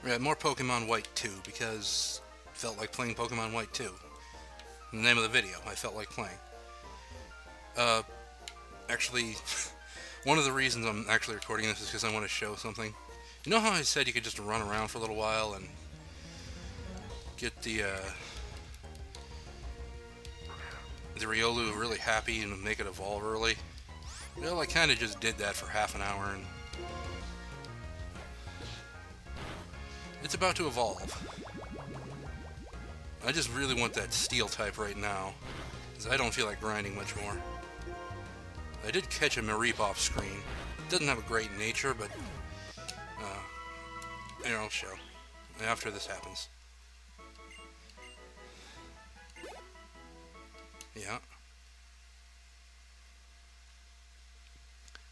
Yeah, more Pokemon White 2 because felt like playing Pokemon White 2. In the name of the video, I felt like playing. Actually, one of the reasons I'm actually recording this is because I want to show something. You know how I said you could just run around for a little while and get the Riolu really happy and make it evolve early? Well, I kind of just did that for half an hour and it's about to evolve. I just really want that steel type right now, because I don't feel like grinding much more. I did catch a Mareep off screen. It doesn't have a great nature, but here, I'll show after this happens. Yeah.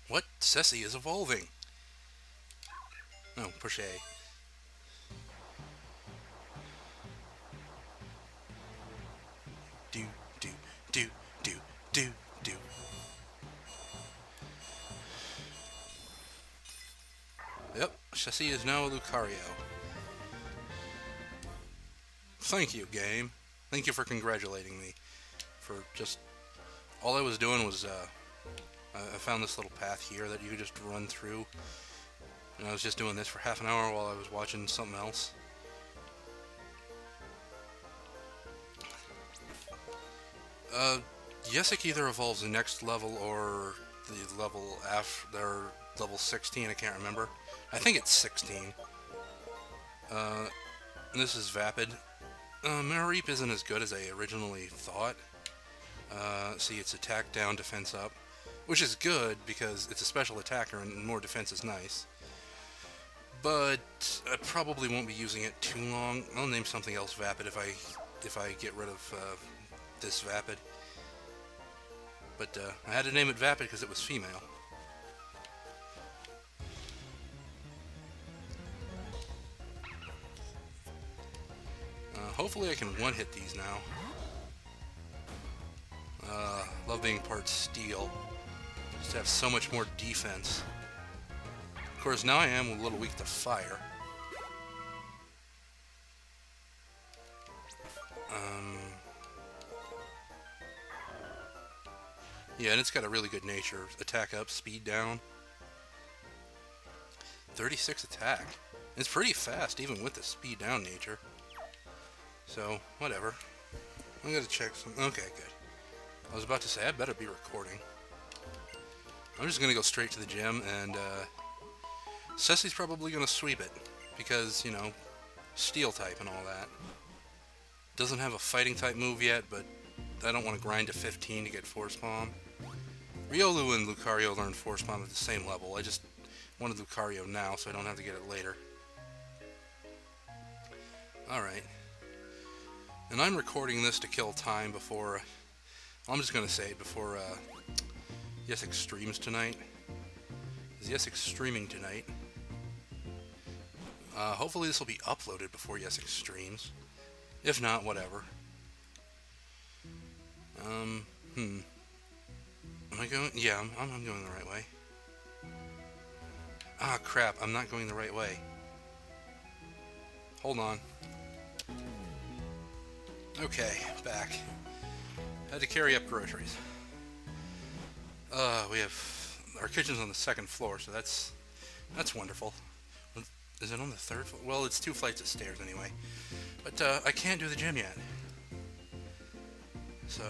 What? Ceci is evolving. Oh, push A. Do, do, do, do, do, do. Yep, Ceci is now a Lucario. Thank you, game. Thank you for congratulating me. For just... all I was doing was, I found this little path here that you could just run through. And I was just doing this for half an hour while I was watching something else. Yesic either evolves the next level or the level after level 16, I can't remember. I think it's 16. This is Vapid. Mareep isn't as good as I originally thought. See, it's attack down, defense up. Which is good because it's a special attacker and more defense is nice. But I probably won't be using it too long. I'll name something else Vapid if I get rid of this Vapid. But I had to name it Vapid because it was female. Hopefully I can one-hit these now. Love being part steel. Just to have so much more defense. Of course, now I am a little weak to fire. Yeah, and it's got a really good nature. Attack up, speed down. 36 attack. It's pretty fast, even with the speed down nature. So, whatever. I'm gonna check some... okay, good. I was about to say, I better be recording. I'm just gonna go straight to the gym, and, Ceci's probably gonna sweep it. Because, you know, steel type and all that. Doesn't have a fighting type move yet, but I don't want to grind to 15 to get Force Palm. Riolu and Lucario learned Force Palm at the same level. I just wanted Lucario now, so I don't have to get it later. Alright. And I'm recording this to kill time before... I'm just going to say it before Yesic streams tonight. Is Yesic streaming tonight? Hopefully this will be uploaded before Yesic streams. If not, whatever. Am I going? Yeah, I'm going the right way. Ah, crap, I'm not going the right way. Hold on. Okay, back. Had to carry up groceries. We have... our kitchen's on the second floor, so that's wonderful. Is it on the third floor? Well, it's 2 flights of stairs anyway. But, I can't do the gym yet. So...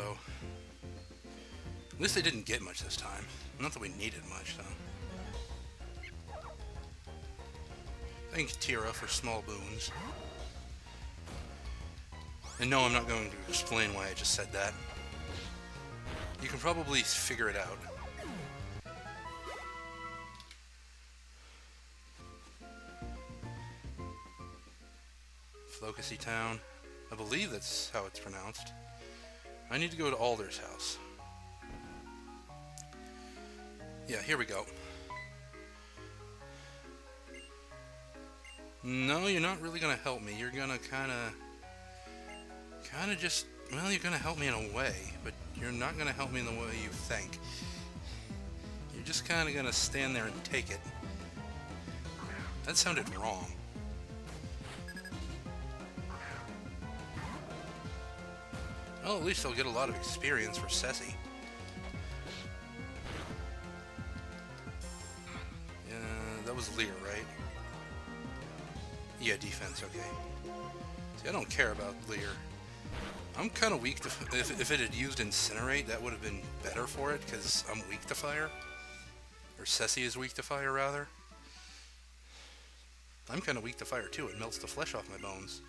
at least they didn't get much this time. Not that we needed much, though. Thank Tira for small boons. And no, I'm not going to explain why I just said that. You can probably figure it out. Flocusy Town. I believe that's how it's pronounced. I need to go to Alder's house. Yeah, here we go. No, you're not really gonna help me. You're gonna kinda just... well, you're gonna help me in a way, but you're not gonna help me in the way you think. You're just kinda gonna stand there and take it. That sounded wrong. Well, at least I'll get a lot of experience for Ceci. Yeah, that was Lear, right? Yeah, defense, okay. See, I don't care about Lear. I'm kind of weak to... If it had used Incinerate, that would have been better for it, because I'm weak to fire. Or Ceci is weak to fire, rather. I'm kind of weak to fire, too. It melts the flesh off my bones.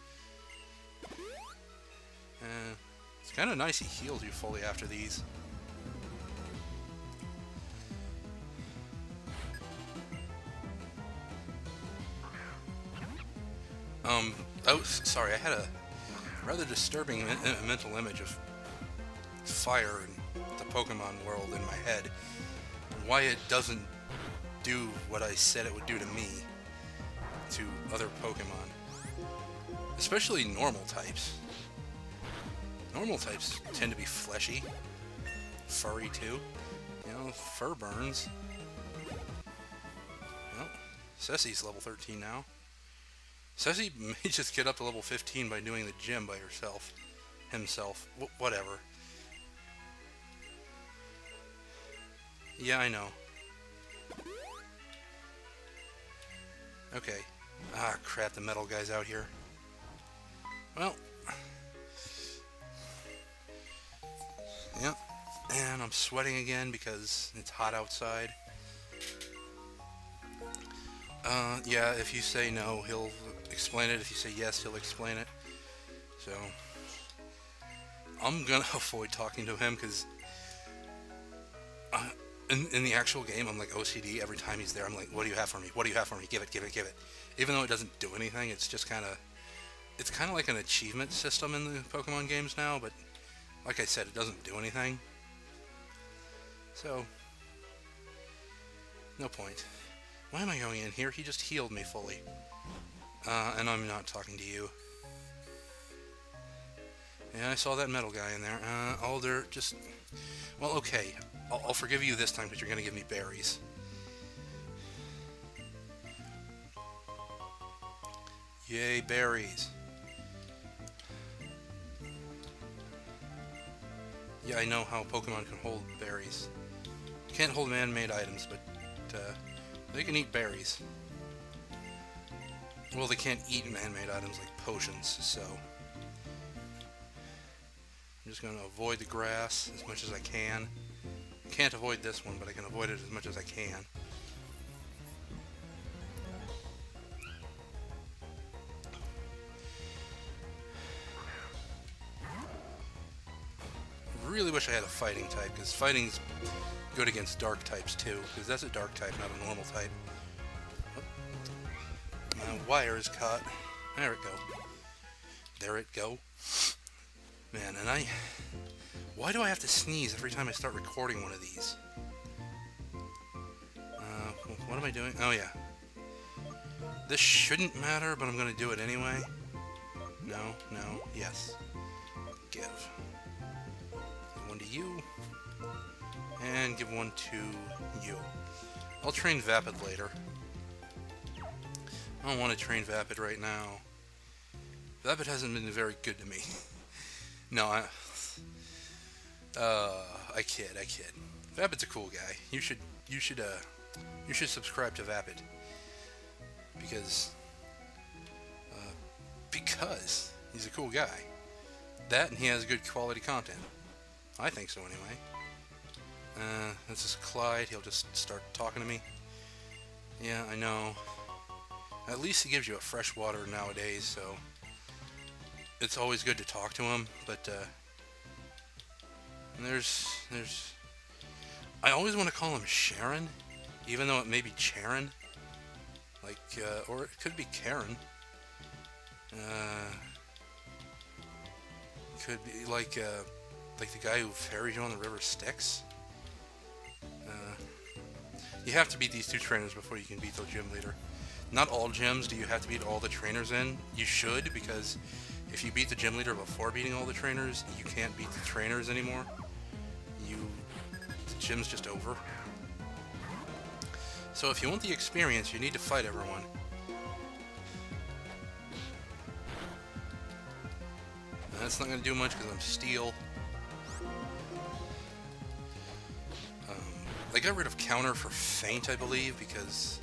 It's kind of nice he heals you fully after these. Oh, sorry, I had a rather disturbing mental image of fire in the Pokemon world in my head. And why it doesn't do what I said it would do to me, to other Pokemon. Especially normal types. Normal types tend to be fleshy, furry too. You know, fur burns. Well, Ceci's level 13 now. Ceci may just get up to level 15 by doing the gym by herself. Himself. Whatever. Yeah, I know. Okay. Ah, crap, the metal guy's out here. Well. Yep. And I'm sweating again because it's hot outside. Yeah, if you say no, he'll explain it. If you say yes, he'll explain it. So, I'm gonna avoid talking to him because in the actual game, I'm like OCD. Every time he's there, I'm like, what do you have for me? What do you have for me? Give it, give it, give it. Even though it doesn't do anything, it's just kind of... It's kind of like an achievement system in the Pokemon games now, but like I said, it doesn't do anything. So, no point. Why am I going in here? He just healed me fully. And I'm not talking to you. Yeah, I saw that metal guy in there. Alder, just... Well, okay. I'll forgive you this time, but you're going to give me berries. Yay, berries. Yeah, I know how Pokemon can hold berries. Can't hold man-made items, but they can eat berries. Well, they can't eat man-made items like potions, so... I'm just going to avoid the grass as much as I can. Can't avoid this one, but I can avoid it as much as I can. Really wish I had a fighting type, because fighting's good against dark types too, because that's a dark type, not a normal type. Oh. My wire is caught. There it go. There it go. Man, and why do I have to sneeze every time I start recording one of these? What am I doing? Oh yeah. This shouldn't matter, but I'm going to do it anyway. No, yes. Give. One to you, and give one to you. I'll train Vapid later. I don't want to train Vapid right now. Vapid hasn't been very good to me. No, I kid. Vapid's a cool guy. You should subscribe to Vapid because he's a cool guy. That and he has good quality content. I think so, anyway. This is Clyde. He'll just start talking to me. Yeah, I know. At least he gives you a fresh water nowadays, so... It's always good to talk to him, but, there's... I always want to call him Sharon, even though it may be Charon. Like, or it could be Karen. Could be, like the guy who ferried you on the river Styx. You have to beat these two trainers before you can beat the gym leader. Not all gyms do you have to beat all the trainers in. You should, because if you beat the gym leader before beating all the trainers, you can't beat the trainers anymore. The gym's just over. So if you want the experience, you need to fight everyone. That's not going to do much because I'm steel. They got rid of counter for feint, I believe, because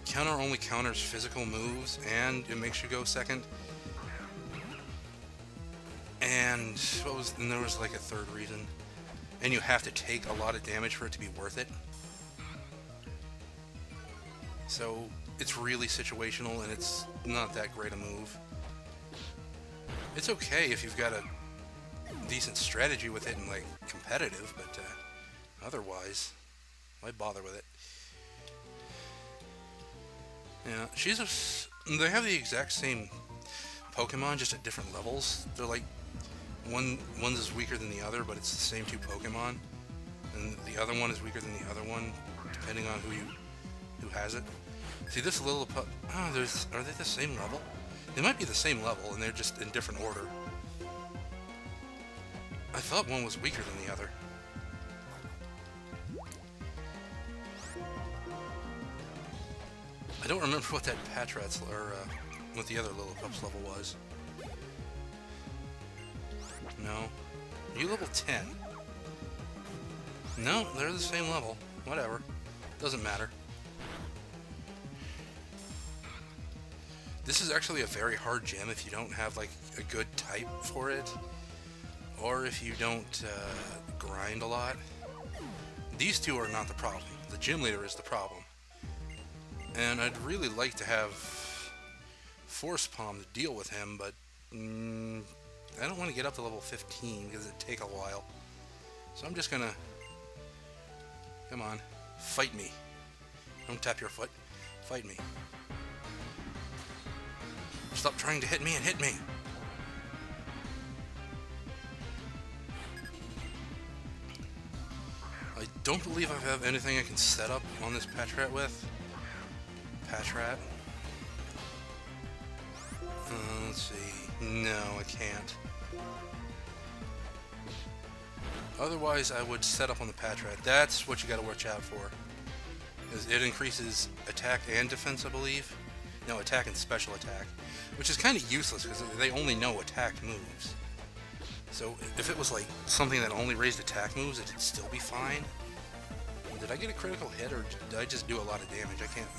counter only counters physical moves, and it makes you go second. And and there was like a third reason. And you have to take a lot of damage for it to be worth it. So it's really situational, and it's not that great a move. It's okay if you've got a decent strategy with it and like competitive, but otherwise, why bother with it? Yeah, they have the exact same Pokemon, just at different levels. They're like one's is weaker than the other, but it's the same two Pokemon, and the other one is weaker than the other one, depending on who has it. See, this little are they the same level? They might be the same level, and they're just in different order. I thought one was weaker than the other. I don't remember what that Patrat's or what the other Lillipup's level was. No. Are you level 10? No, they're the same level. Whatever. Doesn't matter. This is actually a very hard gym if you don't have like a good type for it, or if you don't grind a lot. These two are not the problem. The gym leader is the problem. And I'd really like to have Force Palm to deal with him, but I don't want to get up to level 15 because it'd take a while. So I'm just gonna... Come on. Fight me. Don't tap your foot. Fight me. Stop trying to hit me and hit me. I don't believe I have anything I can set up on this Patrat with. Patrat. Let's see. No, I can't. Otherwise, I would set up on the Patrat. That's what you gotta watch out for. It increases attack and defense, I believe. No, attack and special attack. Which is kind of useless because they only know attack moves. So if it was like something that only raised attack moves, it'd still be fine. Did I get a critical hit, or did I just do a lot of damage? I can't...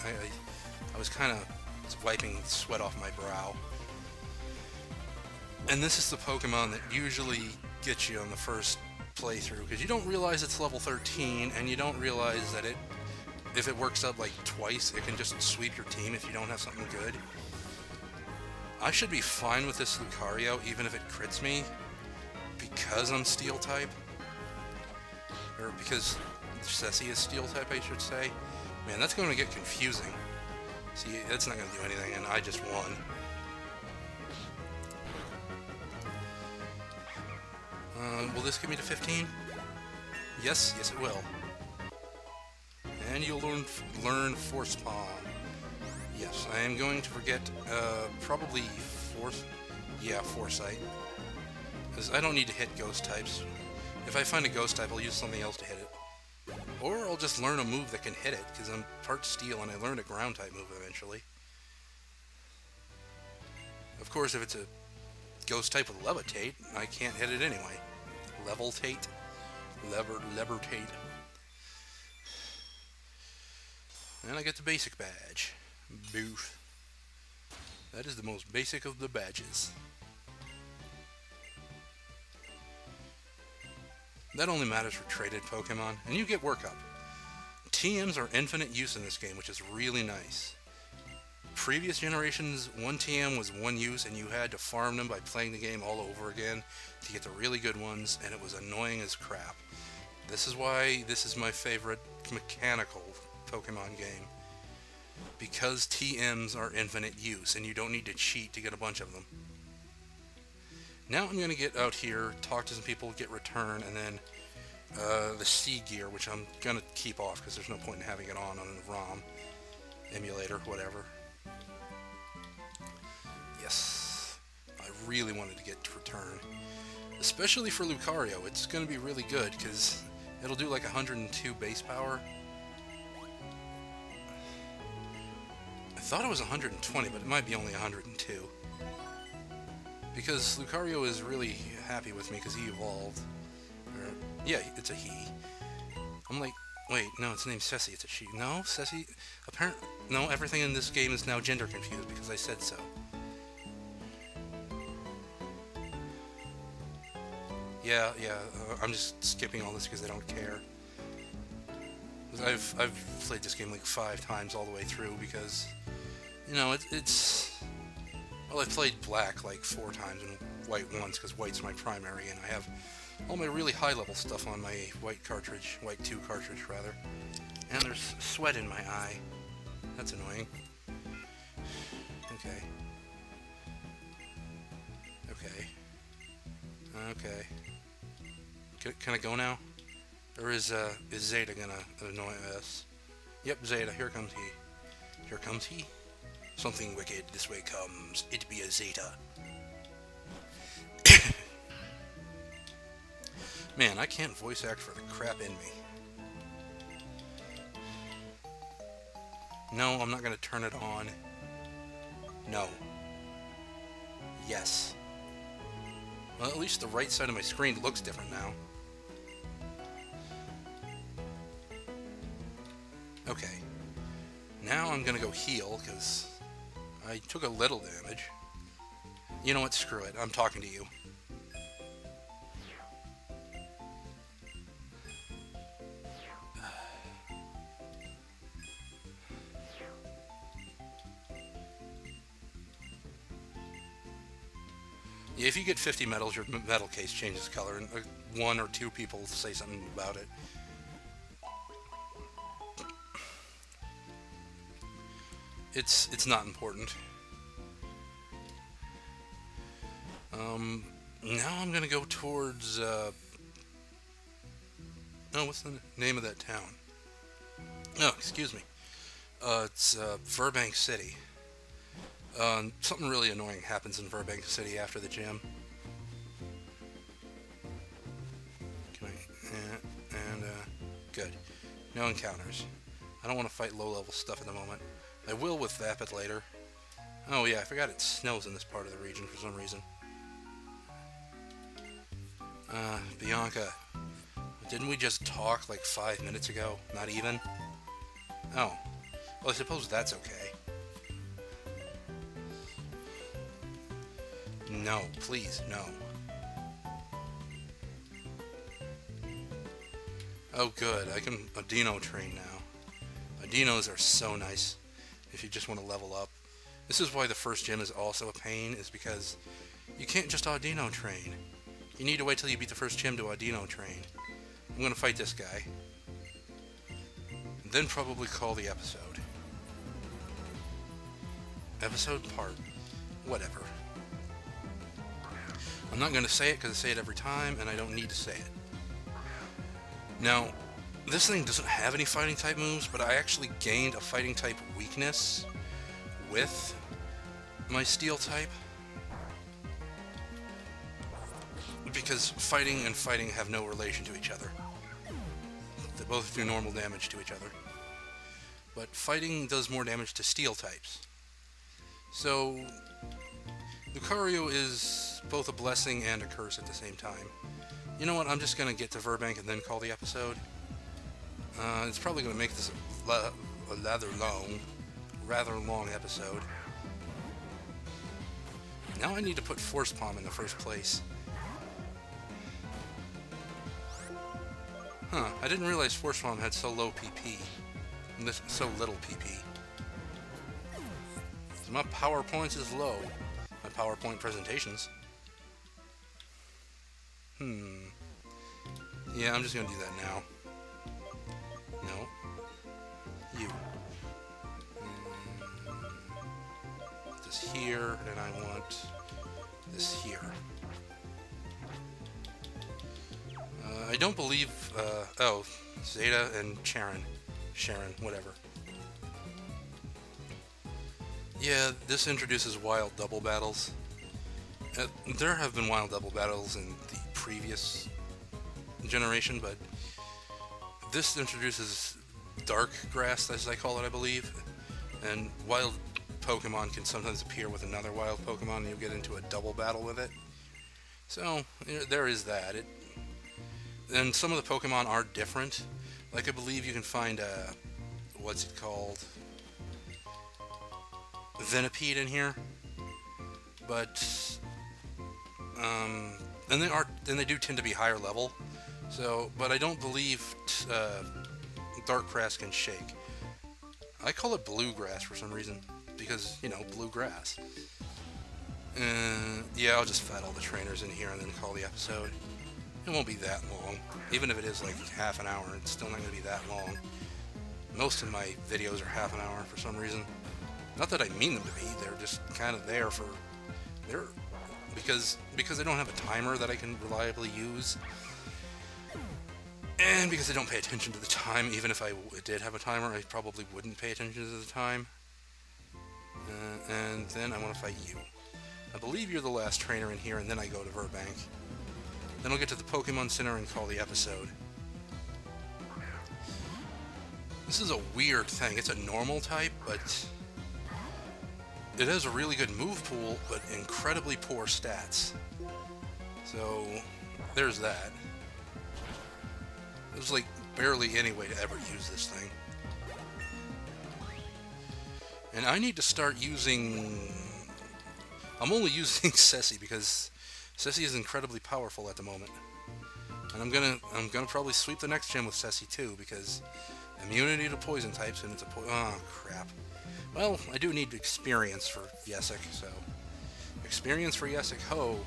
I was kind of wiping sweat off my brow. And this is the Pokemon that usually gets you on the first playthrough, because you don't realize it's level 13, and you don't realize that if it works up like twice, it can just sweep your team if you don't have something good. I should be fine with this Lucario, even if it crits me, because I'm Steel type. Or because Ceci is Steel type, I should say. Man, that's going to get confusing. See, that's not going to do anything, and I just won. Will this get me to 15? Yes, yes it will. And you'll learn Force Palm. Yes, I am going to forget, probably Foresight. Because I don't need to hit ghost types. If I find a ghost type, I'll use something else to hit it. Or I'll just learn a move that can hit it, because I'm part steel and I learned a ground type move eventually. Of course, if it's a ghost type with levitate, I can't hit it anyway. Levitate. Levitate. And I get the basic badge. Boof. That is the most basic of the badges. That only matters for traded Pokemon, and you get workup. TMs are infinite use in this game, which is really nice. Previous generations, one TM was one use, and you had to farm them by playing the game all over again to get the really good ones, and it was annoying as crap. This is why this is my favorite mechanical Pokemon game. Because TMs are infinite use, and you don't need to cheat to get a bunch of them. Now I'm going to get out here, talk to some people, get return, and then the C gear, which I'm going to keep off because there's no point in having it on a ROM, emulator, whatever. Yes, I really wanted to get to return. Especially for Lucario, it's going to be really good because it'll do like 102 base power. I thought it was 120, but it might be only 102. Because Lucario is really happy with me because he evolved. Or, yeah, it's a he. I'm like, wait, no, its name's Ceci, it's a she. No, Ceci, no, everything in this game is now gender confused because I said so. Yeah, I'm just skipping all this because I don't care. I've played this game like 5 times all the way through because, you know, it's... Well, I've played black like 4 times and white once because white's my primary, and I have all my really high level stuff on my white 2 cartridge rather. And there's sweat in my eye. That's annoying. Okay. Can I go now? Or is Zeta gonna annoy us? Yep, Zeta, here comes he. Here comes he. Something wicked this way comes. It be a Zeta. Man, I can't voice act for the crap in me. No, I'm not gonna turn it on. No. Yes. Well, at least the right side of my screen looks different now. Okay. Now I'm gonna go heal, because I took a little damage. You know what? Screw it. I'm talking to you. Yeah, if you get 50 medals, your medal case changes color, and 1 or 2 people say something about it. It's not important. Now I'm gonna go towards, oh, what's the name of that town? Oh, excuse me. It's, Burbank City. Something really annoying happens in Burbank City after the gym. Good. No encounters. I don't want to fight low-level stuff at the moment. I will with Vapid later. Oh yeah, I forgot it snows in this part of the region for some reason. Bianca. Didn't we just talk like 5 minutes ago? Not even? Oh. Well, I suppose that's okay. No, please, no. Oh good, I can Adino train now. Adinos are so nice if you just want to level up. This is why the first gym is also a pain, is because you can't just Adino train. You need to wait till you beat the first gym to Adino train. I'm gonna fight this guy. And then probably call the episode. Episode part. Whatever. I'm not gonna say it because I say it every time, and I don't need to say it. Now, this thing doesn't have any fighting type moves, but I actually gained a fighting type weakness with my steel type. Because fighting and fighting have no relation to each other. They both do normal damage to each other. But fighting does more damage to steel types. So, Lucario is both a blessing and a curse at the same time. You know what, I'm just going to get to Burbank and then call the episode. It's probably going to make this a rather long episode. Now I need to put Force Palm in the first place. Huh, I didn't realize Force Palm had so low PP. And this so little PP. So my PowerPoints is low. My PowerPoint presentations. Yeah, I'm just gonna do that now. No. You. This here, and I want this here. I don't believe, oh, Zeta and Sharon, whatever. Yeah, this introduces wild double battles. There have been wild double battles in the previous generation, but this introduces dark grass, as I call it, I believe, and wild Pokemon can sometimes appear with another wild Pokemon and you'll get into a double battle with it. So, there is that. And some of the Pokemon are different. Like, I believe you can find what's it called? Venipede in here. But, and they do tend to be higher level. So, but I don't believe Darkgrass can shake. I call it bluegrass for some reason, because, you know, bluegrass. Yeah, I'll just fat all the trainers in here and then call the episode. It won't be that long. Even if it is like half an hour, it's still not going to be that long. Most of my videos are half an hour for some reason. Not that I mean them to be, they're just kind of there for... Because I don't have a timer that I can reliably use. And because I don't pay attention to the time, even if I did have a timer, I probably wouldn't pay attention to the time. And then I want to fight you. I believe you're the last trainer in here, and then I go to Burbank. Then I'll get to the Pokemon Center and call the episode. This is a weird thing. It's a normal type, but it has a really good move pool, but incredibly poor stats. So, there's that. There's like barely any way to ever use this thing. And I need to start using... I'm only using Ceci because Ceci is incredibly powerful at the moment. And I'm gonna probably sweep the next gym with Ceci too, because immunity to poison types, and it's a oh crap. Well, I do need experience for Yesic, so experience for Yesic, ho!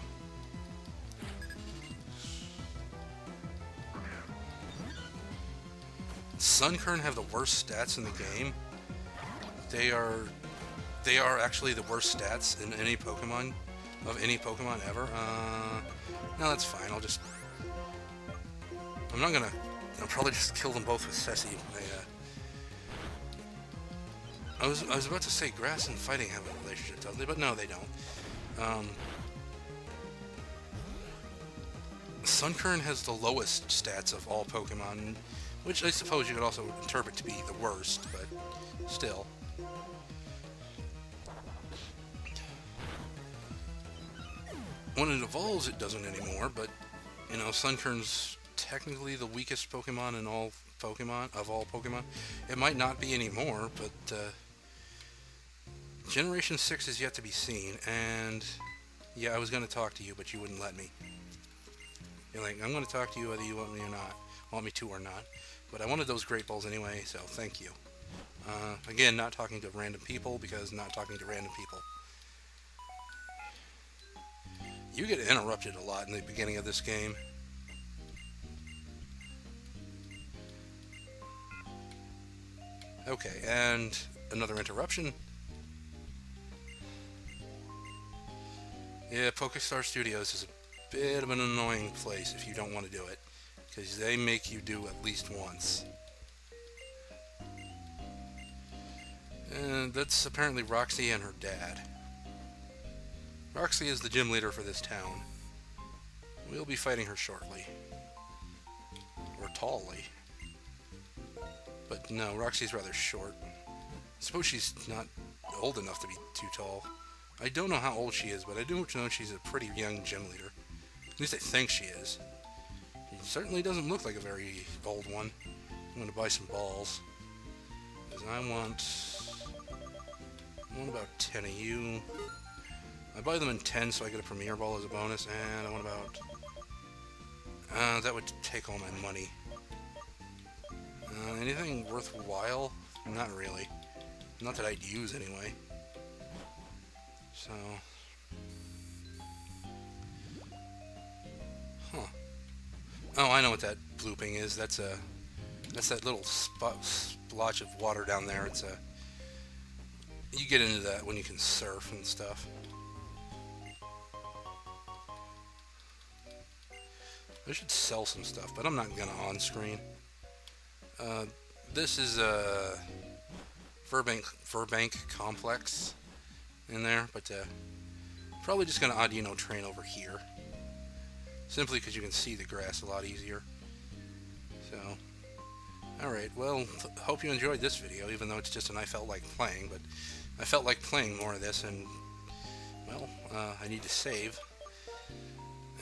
Sunkern have the worst stats in the game. They are actually the worst stats in any Pokemon, of any Pokemon ever. No, that's fine. I'll probably just kill them both with Ceci. I was about to say grass and fighting have a relationship, don't they? But no, they don't. Sunkern has the lowest stats of all Pokemon, which I suppose you could also interpret to be the worst, but still. When it evolves, it doesn't anymore, but, you know, Sunkern's technically the weakest Pokemon in all Pokemon, of all Pokemon. It might not be anymore, but, Generation 6 is yet to be seen, and, yeah, I was going to talk to you, but you wouldn't let me. You're like, I'm going to talk to you whether you want me to or not. But I wanted those Great Balls anyway, so thank you. Again, not talking to random people, because not talking to random people. You get interrupted a lot in the beginning of this game. Okay, and another interruption. Yeah, PokeStar Studios is a bit of an annoying place if you don't want to do it, because they make you do at least once. And that's apparently Roxy and her dad. Roxy is the gym leader for this town. We'll be fighting her shortly. Or tallly. But no, Roxy's rather short. I suppose she's not old enough to be too tall. I don't know how old she is, but I do know she's a pretty young gym leader. At least I think she is. She certainly doesn't look like a very old one. I'm going to buy some balls. Because I want about 10 of you. I buy them in 10 so I get a Premier Ball as a bonus, and I want about... that would take all my money. Anything worthwhile? Not really. Not that I'd use anyway. So... Huh. Oh, I know what that blooping is. That's that little splotch of water down there. It's a... You get into that when you can surf and stuff. I should sell some stuff, but I'm not gonna on screen. This is a Burbank complex in there, but probably just gonna Audino train over here, simply because you can see the grass a lot easier. So, all right. Well, hope you enjoyed this video, even though it's just an I felt like playing. But I felt like playing more of this, and, well, I need to save.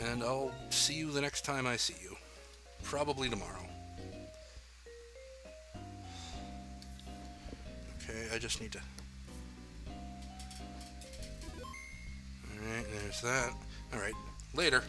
And I'll see you the next time I see you. Probably tomorrow. Okay, I just need to... Alright, there's that. Alright, later.